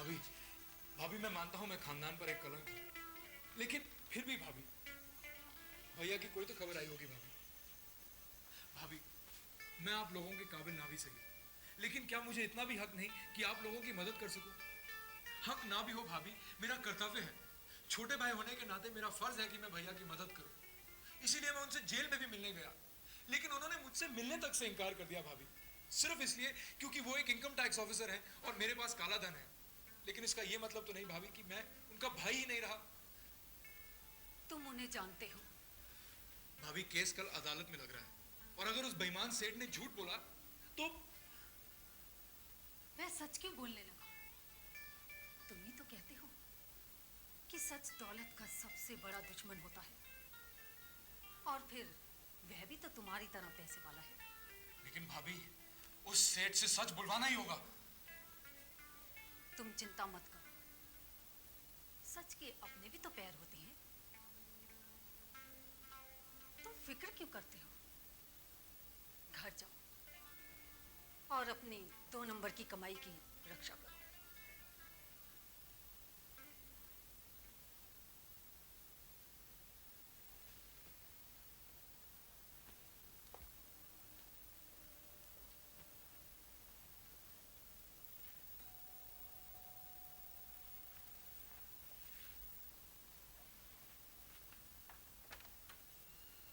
भाभी, भाभी मैं मानता हूं मैं खानदान पर एक कलंक हूं, लेकिन फिर भी भाभी, भैया की कोई तो खबर आई होगी भाभी। भाभी, मैं आप लोगों के काबिल ना भी सही, लेकिन क्या मुझे इतना भी हक नहीं कि आप लोगों की मदद कर सकूं? हक ना भी हो भाभी, मेरा कर्तव्य है। छोटे भाई होने के नाते मेरा फर्ज है कि मैं भैया की मदद करूं। इसीलिए मैं उनसे जेल में भी मिलने गया, लेकिन उन्होंने मुझसे मिलने तक से इनकार कर दिया भाभी, सिर्फ इसलिए क्योंकि वो एक इनकम टैक्स ऑफिसर है और मेरे पास काला धन है। लेकिन इसका यह मतलब तो नहीं भाभी कि मैं उनका भाई ही नहीं रहा। तुम उन्हें जानते हो? भाभी, केस कल अदालत में लग रहा है और अगर उस बेईमान सेठ ने झूठ बोला तो वह सच क्यों बोलने लगा? तुम ही तो कहते हो कि सच दौलत का सबसे बड़ा दुश्मन होता है, और फिर वह भी तो तुम्हारी तरह पैसे वाला है। लेकिन भाभी, उस सेठ से सच बुलवाना ही होगा। तुम चिंता मत करो, सच के अपने भी तो पैर होते हैं। तुम फिक्र क्यों करते हो? घर जाओ और अपनी 2 नंबर की कमाई की रक्षा करो।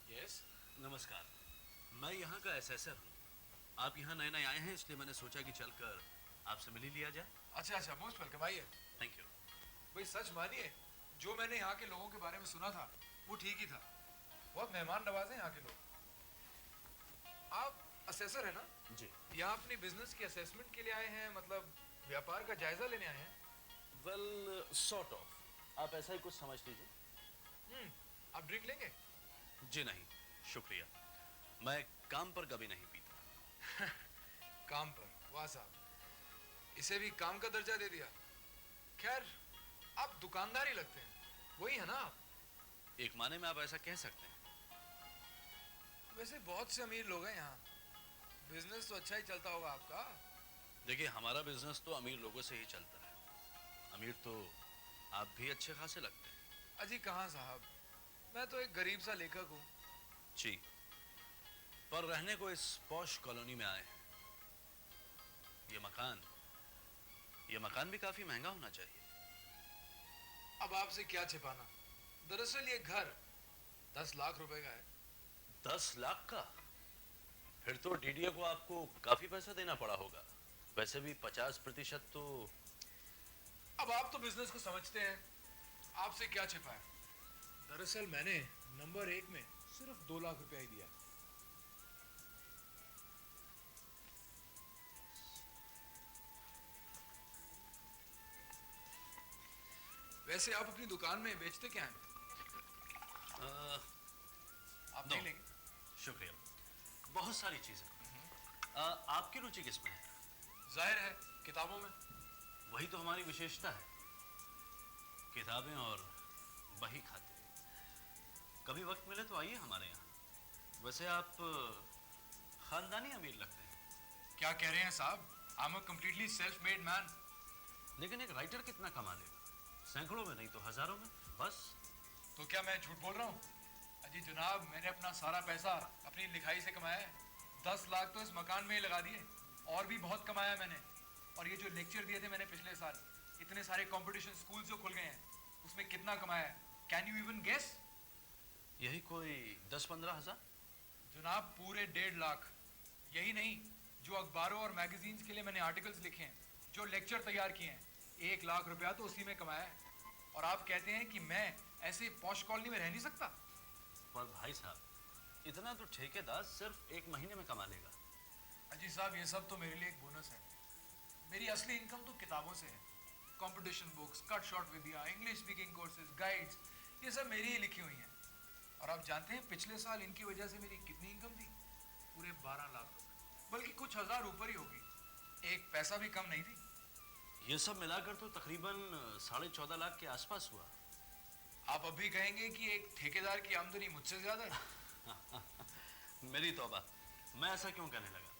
यस। नमस्कार, मैं यहाँ का एसेसर हूँ। आप यहाँ नए नए आए हैं, इसलिए मैंने सोचा कि चलकर आपसे मिल ही लिया जाए। अच्छा अच्छा, मोस्ट वेलकम, आइए। Thank you. भाई सच मानिए, जो मैंने यहाँ के लोगों के बारे में सुना था वो ठीक ही था। बहुत मेहमान नवाज हैं यहाँ के लोग। आप असेसर है ना? जी। यहाँ अपनी बिजनेस की असेसमेंट के लिए आए हैं, मतलब व्यापार का जायजा लेने आए हैं? Well, sort of. आप ऐसा ही कुछ समझ लीजिए। आप ड्रिंक लेंगे? जी नहीं, शुक्रिया। मैं काम पर कभी नहीं पीता। काम पर? वाह साहब, इसे भी काम का दर्जा दे दिया। खैर, आप दुकानदार ही लगते हैं, वही है ना आप? एक माने में आप ऐसा कह सकते हैं। वैसे बहुत से अमीर लोग हैं यहाँ, बिजनेस तो अच्छा ही चलता होगा आपका। देखिए, हमारा बिजनेस तो अमीर लोगों से ही चलता है। अमीर तो आप भी अच्छे खासे लगते हैं। अजी कहाँ साहब, मैं तो एक गरीब सा लेखक हूँ। जी, पर रहने को इस पॉश कॉलोनी में आए हैं। ये मकान भी काफी महंगा होना चाहिए। अब आपसे क्या छिपाना, दरअसल ये घर 10 लाख रुपए का है। 10 लाख का? फिर तो डीडीए को आपको काफी पैसा देना पड़ा होगा। वैसे भी 50% तो। अब आप तो बिजनेस को समझते हैं, आपसे क्या छिपाए। दरअसल मैंने नंबर 1 में सिर्फ 2 लाख रुपया ही दिया। वैसे आप अपनी दुकान में बेचते क्या हैं? आप नहीं लेंगे? शुक्रिया, बहुत सारी चीजें। आपकी रुचि किसमें है? जाहिर है किताबों में। वही तो हमारी विशेषता है, किताबें और बही खाते। कभी वक्त मिले तो आइए हमारे यहाँ। वैसे आप खानदानी अमीर लगते हैं। क्या कह रहे हैं साहब? I am a completely self made man. लेकिन एक राइटर कितना कमा लेगा? सैकड़ों में नहीं तो हजारों में, बस। तो क्या मैं झूठ बोल रहा हूँ? अजी जनाब, मैंने अपना सारा पैसा अपनी लिखाई से कमाया है। 10 लाख तो इस मकान में ही लगा दिए, और भी बहुत कमाया मैंने। और ये जो लेक्चर दिए थे मैंने पिछले साल, इतने सारे कंपटीशन स्कूल जो खुल गए हैं, उसमें कितना कमाया है? Can you even guess? यही कोई 10-15 हजार। जनाब पूरे 1.5 लाख। यही नहीं, जो अखबारों और मैगजीन्स के लिए मैंने आर्टिकल्स लिखे हैं, जो लेक्चर तैयार किए हैं, 1 लाख रुपया तो उसी में कमाया है। और आप कहते हैं कि मैं ऐसे पॉश कॉलोनी में रह नहीं सकता? पर भाई साहब, इतना तो ठेकेदार सिर्फ 1 महीने में कमा लेगा। अजी साहब, ये सब तो मेरे लिए एक बोनस है। मेरी असली इनकम तो किताबों से है। कंपटीशन बुक्स, कट शॉर्ट विद्या, इंग्लिश स्पीकिंग कोर्सेज, गाइड्स, ये सब मेरी ही लिखी हुई हैं। और आप जानते हैं पिछले साल इनकी वजह से मेरी कितनी इनकम थी? पूरे 12 लाख रुपए, बल्कि कुछ हजार ऊपर ही होगी। एक पैसा भी कम नहीं थी। ये सब मिलाकर तो तकरीबन 14.5 लाख के आसपास हुआ। आप अभी कहेंगे कि एक ठेकेदार की आमदनी मुझसे ज्यादा है? मेरी तौबा, मैं ऐसा क्यों कहने लगा।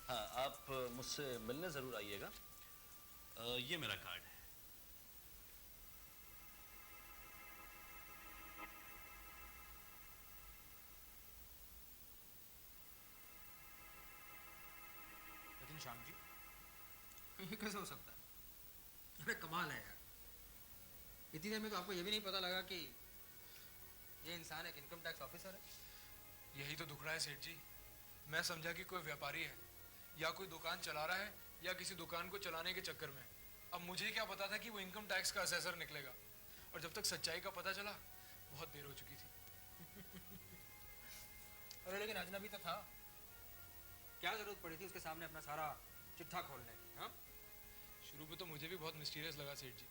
हाँ, आप मुझसे मिलने जरूर आइएगा। ये मेरा कार्ड है। ये कैसे हो सकता है? अरे कमाल है यार, इतनी देर में तो आपको ये भी नहीं पता लगा कि ये इंसान एक इनकम टैक्स ऑफिसर है। यही तो दुख रहा है सेठ जी। मैं समझा कि कोई व्यापारी है या कोई दुकान चला रहा है या किसी दुकान को चलाने के चक्कर में। अब मुझे क्या पता था कि वो इनकम टैक्स का असेसर निकलेगा, और जब तक सच्चाई का पता चला बहुत देर हो चुकी थी। अरे लेकिन अजनबी तो था, क्या जरूरत पड़ी थी उसके सामने अपना सारा चिट्ठा खोलने की? हाँ, शुरू में तो मुझे भी बहुत मिस्टीरियस लगा सेठ जी,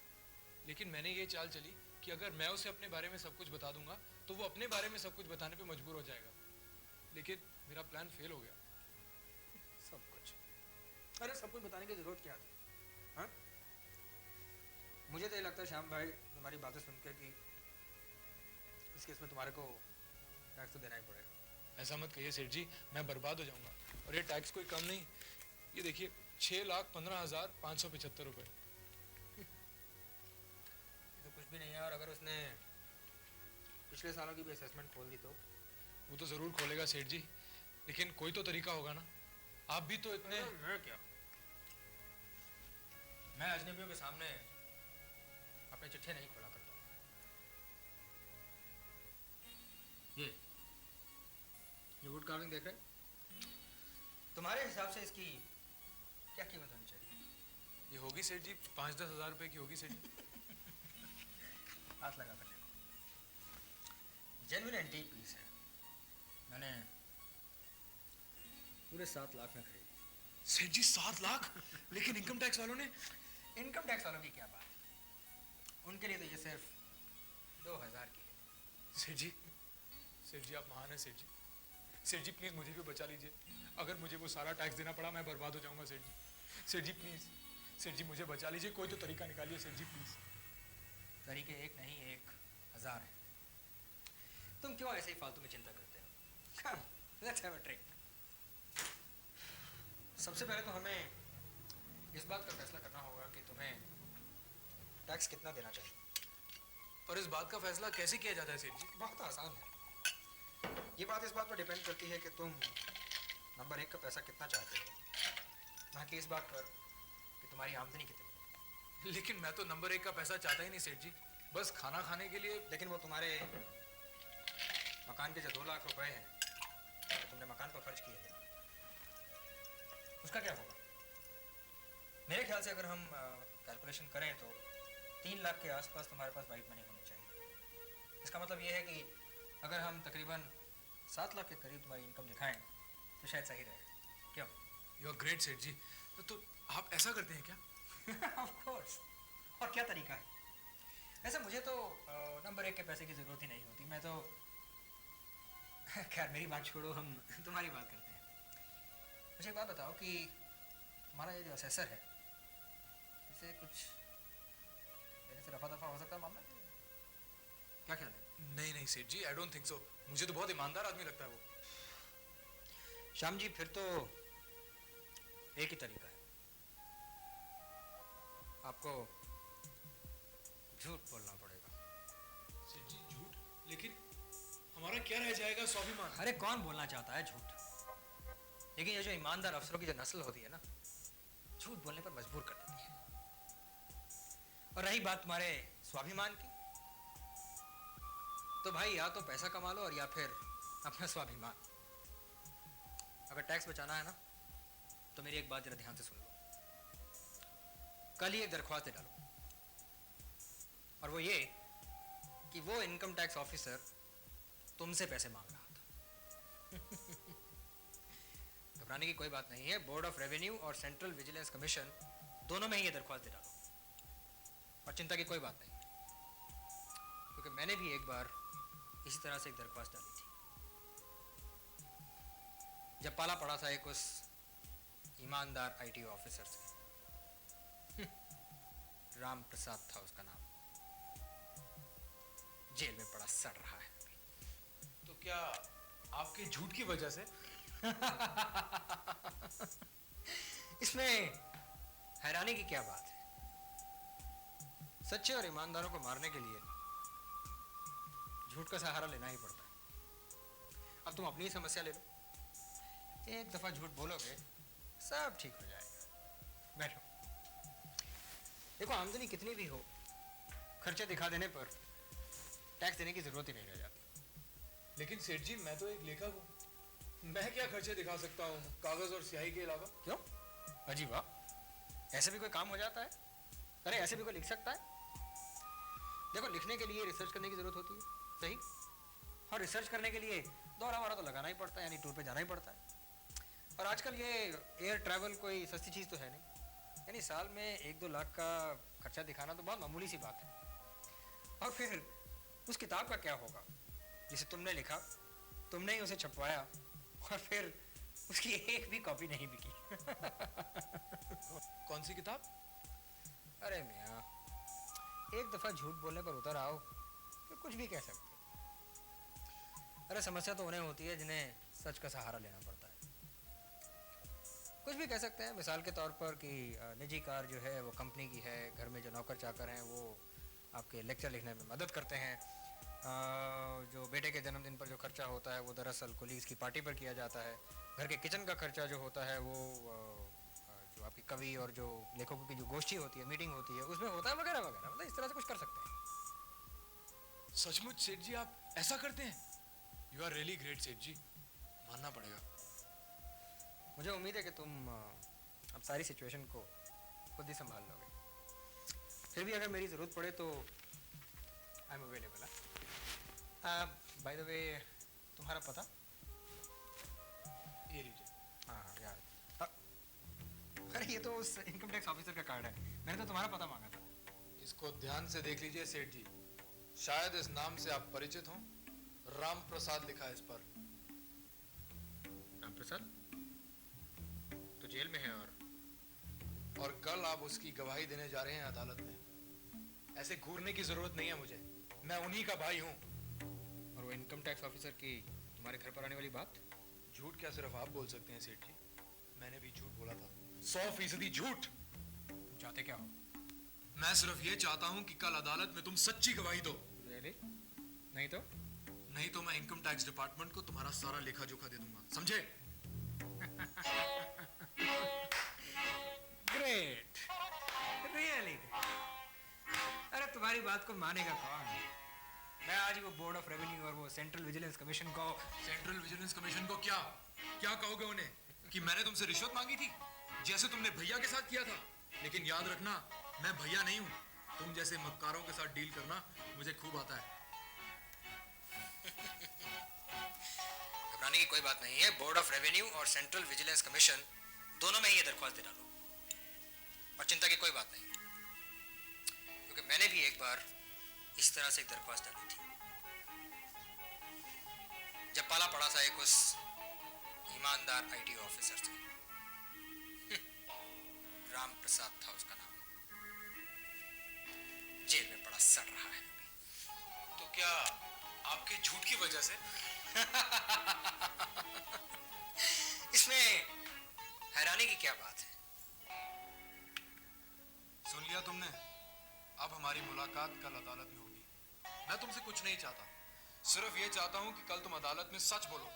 लेकिन मैंने ये चाल चली कि अगर मैं उसे अपने बारे में सब कुछ बता दूंगा तो वो अपने बारे में सब कुछ बताने पे मजबूर हो जाएगा। लेकिन मेरा प्लान फेल हो गया। सब कुछ? अरे सब कुछ बताने की जरूरत क्या थी? हाँ, मुझे तो ये लगता है श्याम भाई, तुम्हारी बातें सुन के कि इस केस में तुम्हारे को टैक्स तो देना ही पड़ेगा। ऐसा मत कहिए सेठ जी, मैं बर्बाद हो जाऊंगा। और ये टैक्स कोई कम नहीं, ये देखिए 6,15,575 रुपए। ये तो कुछ भी नहीं है, और अगर उसने पिछले सालों की भी असेसमेंट खोल दी तो? वो तो जरूर खोलेगा सेठ जी, लेकिन कोई तो तरीका होगा ना। आप भी तो इतने। मैं क्या, मैं अजनबियों के सामने अपने चिट्ठे नहीं खोला करता। ये वुड कार्विंग देख रहे? तुम्हारे हिसाब से इसकी क्या कीमत होनी चाहिए? ये होगी सेठ जी 5-10 हज़ार रुपए की होगी सेठ जी। हाथ लगा कर देखो, जेन्युइन एंटीक पीस है। मैंने पूरे 7 लाख में खरीदी। सेठ जी 7 लाख? लेकिन इनकम टैक्स वालों ने। इनकम टैक्स वालों की क्या बात, उनके लिए तो ये सिर्फ 2,000 की है। सेठ जी, सेठ जी आप महान हैं सेठ जी। सेठ जी प्लीज मुझे भी बचा लीजिए। अगर मुझे वो सारा टैक्स देना पड़ा मैं बर्बाद हो जाऊंगा सेठ जी। सेठ जी प्लीज, सेठ जी मुझे बचा लीजिए, कोई तो तरीका निकालिए सेठ जी प्लीज। तरीके एक नहीं 1,000 है। तुम क्यों ऐसे ही फालतू में चिंता करते हो? Come, let's have a drink. सबसे पहले तो हमें इस बात का फैसला करना होगा कि तुम्हें टैक्स कितना देना चाहिए। और इस बात का फैसला कैसे किया जाता है सेठ जी? बहुत आसान है। ये बात इस बात पर डिपेंड करती है कि तुम नंबर 1 का पैसा कितना चाहते हो, ना कि इस बात पर कि तुम्हारी आमदनी कितनी है। लेकिन मैं तो नंबर 1 का पैसा चाहता ही नहीं सेठ जी, बस खाना खाने के लिए। लेकिन वो तुम्हारे मकान के जो 2 लाख रुपए हैं तो तुमने मकान पर खर्च किए थे, उसका क्या होगा? मेरे ख्याल से अगर हम कैलकुलेशन करें तो 3 लाख के आसपास तुम्हारे पास वाइट मनी होनी चाहिए। इसका मतलब ये है कि अगर हम तकरीबन 7 लाख के करीब तुम्हारी इनकम दिखाएं तो शायद सही रहेगा। क्यों? यू आर ग्रेट सेठ जी। तो आप ऐसा करते हैं क्या? ऑफ कोर्स, और क्या तरीका है? वैसे मुझे तो नंबर 1 के पैसे की ज़रूरत ही नहीं होती। मैं तो खैर मेरी बात छोड़ो, हम तुम्हारी बात करते हैं। मुझे एक बात बताओ कि तुम्हारा ये जो असेसर है, इसे कुछ देने से रफा दफा हो सकता है मामला? क्या ख्याल है? नहीं नहीं सेठ जी, आई डोंट थिंक सो। मुझे तो बहुत ईमानदार आदमी लगता है वो। श्याम जी, फिर तो एक ही तरीका है, आपको झूठ बोलना पड़ेगा। सेठ जी झूठ? लेकिन हमारा क्या रह जाएगा स्वाभिमान? अरे कौन बोलना चाहता है झूठ? लेकिन ये जो ईमानदार अफसरों की जो नस्ल होती है ना, झूठ बोलने पर मजबूर कर देती है। और रही बात तुम्हारे स्वाभिमान की, तो भाई या तो पैसा कमा लो और या फिर अपना स्वाभिमान। अगर टैक्स बचाना है ना तो मेरी एक बात जरा ध्यान से सुन लो। कल ही एक दरख्वास्त दे डालो, और वो ये कि वो इनकम टैक्स ऑफिसर तुमसे पैसे मांग रहा था। घबराने की कोई बात नहीं है, बोर्ड ऑफ रेवेन्यू और सेंट्रल विजिलेंस कमीशन दोनों में ही ये दरख्वास्त दे डालो, और चिंता की कोई बात नहीं, क्योंकि मैंने भी एक बार इसी तरह से एक दरख्वास्त डाली थी जब पाला पड़ा था एक उस ईमानदार आईटी ऑफिसर से। राम प्रसाद था उसका नाम, जेल में पड़ा सड़ रहा है अभी। तो क्या आपके झूठ की वजह से? इसमें हैरानी की क्या बात है? सच्चे और ईमानदारों को मारने के लिए झूठ का सहारा लेना ही पड़ता है। अब तुम अपनी ही समस्या ले लो, एक दफा झूठ बोलोगे सब ठीक हो जाएगा। बैठो। देखो आमदनी कितनी भी हो, खर्चे दिखा देने पर टैक्स देने की जरूरत ही नहीं रह जाती। लेकिन सेठ जी मैं तो एक लेखक हूँ, मैं क्या खर्चे दिखा सकता हूँ कागज और स्याही के अलावा? क्यों? अजीब वाह, ऐसे भी कोई काम हो जाता है? अरे ऐसे भी कोई लिख सकता है? देखो लिखने के लिए रिसर्च करने की जरूरत होती है, सही, और रिसर्च करने के लिए दौरा वारा तो लगाना ही पड़ता है, यानी टूर पे जाना ही पड़ता है। और आजकल ये एयर ट्रैवल कोई सस्ती चीज़ तो है नहीं, यानी साल में 1-2 लाख का खर्चा दिखाना तो बहुत मामूली सी बात है। और फिर उस किताब का क्या होगा जिसे तुमने लिखा, तुमने ही उसे छपवाया और फिर उसकी एक भी कॉपी नहीं बिकी। कौन सी किताब? अरे मियाँ, एक दफा झूठ बोलने पर उतर आओ फिर कुछ भी कह सकते हो। अरे समस्या तो उन्हें होती है जिन्हें सच का सहारा लेना पड़ता है। कुछ भी कह सकते हैं, मिसाल के तौर पर कि निजी कार जो है वो कंपनी की है, घर में जो नौकर चाकर हैं वो आपके लेक्चर लिखने में मदद करते हैं, जो बेटे के जन्मदिन पर जो खर्चा होता है वो दरअसल कोलीग्स की पार्टी पर किया जाता है, घर के किचन का खर्चा जो होता है वो जो आपकी कवि और जो लेखकों की जो गोष्ठी होती है, मीटिंग होती है, उसमें होता है, वगैरह वगैरह। मतलब इस तरह से कुछ कर सकते हैं। सचमुच सेठ जी आप ऐसा करते हैं? यू आर रियली ग्रेट सेठ जी, मानना पड़ेगा। मुझे उम्मीद है कि तुम अब सारी सिचुएशन को खुद ही संभाल लोगे। फिर भी अगर मेरी ज़रूरत पड़े तो I am available. By the way, तुम्हारा पता? ये लीजिए। हाँ हाँ यार, अरे ये तो उस इनकम टैक्स ऑफिसर का कार्ड है, मैंने तो तुम्हारा पता मांगा था। इसको ध्यान से देख लीजिए सेठ जी, शायद इस नाम से आप परिचित हों। राम प्रसाद लिखा है इस पर। राम प्रसाद तो जेल में है, और कल आप उसकी गवाही देने जा रहे हैं अदालत में। ऐसे घूरने की जरूरत नहीं है मुझे, मैं उन्हीं का भाई हूँ। और वो इनकम टैक्स ऑफिसर की तुम्हारे घर पर आने वाली बात? झूठ क्या सिर्फ आप बोल सकते हैं सेठ जी, मैंने भी झूठ बोला था, 100% झूठ। तुम चाहते क्या हो? मैं सिर्फ ये चाहता हूँ कि कल अदालत में तुम सच्ची गवाही दो। रियली? नहीं तो? नहीं तो मैं इनकम टैक्स डिपार्टमेंट को तुम्हारा सारा लेखा जोखा दे दूंगा, समझे? Great, really. अरे तुम्हारी बात को मानेगा कौन? मैं आज ही वो बोर्ड ऑफ रेवेन्यू और वो सेंट्रल विजिलेंस कमीशन को सेंट्रल विजिलेंस कमीशन को क्या क्या कहोगे उन्हें कि मैंने तुमसे रिश्वत मांगी थी, जैसे तुमने भैया के साथ किया था? लेकिन याद रखना, मैं भैया नहीं हूं। तुम जैसे मक्कारों के साथ डील करना मुझे खूब आता है। घबराने की कोई बात नहीं है। बोर्ड ऑफ रेवेन्यू और सेंट्रल विजिलेंस कमीशन दोनों में ही ये दरख्वास्त दे डालो, और चिंता की कोई बात नहीं, क्योंकि मैंने भी एक बार इस तरह से एक दरख्वास्त डाली थी जब पाला पड़ा था एक उस ईमानदार आईटी ऑफिसर से। राम प्रसाद था उसका नाम, जेल में पड़ा सड़ रहा है अभी। तो क्या आपके झूठ की वजह से? इसमें हैरानी की क्या बात है? सुन लिया तुमने? अब हमारी मुलाकात कल अदालत में होगी। मैं तुमसे कुछ नहीं चाहता, सिर्फ ये चाहता हूं कि कल तुम अदालत में सच बोलो,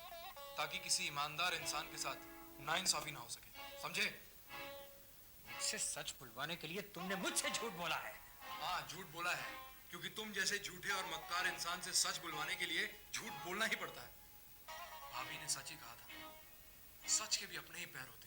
ताकि किसी ईमानदार इंसान के साथ नाइंसाफी ना हो सके, समझे? मुझसे सच बुलवाने के लिए तुमने मुझसे झूठ बोला है? हाँ, झूठ बोला है, क्योंकि तुम जैसे झूठे और मक्कार इंसान से सच बुलवाने के लिए झूठ बोलना ही पड़ता है। भाभी ने सच ही कहा था, सच के भी अपने ही पैर होते हैं।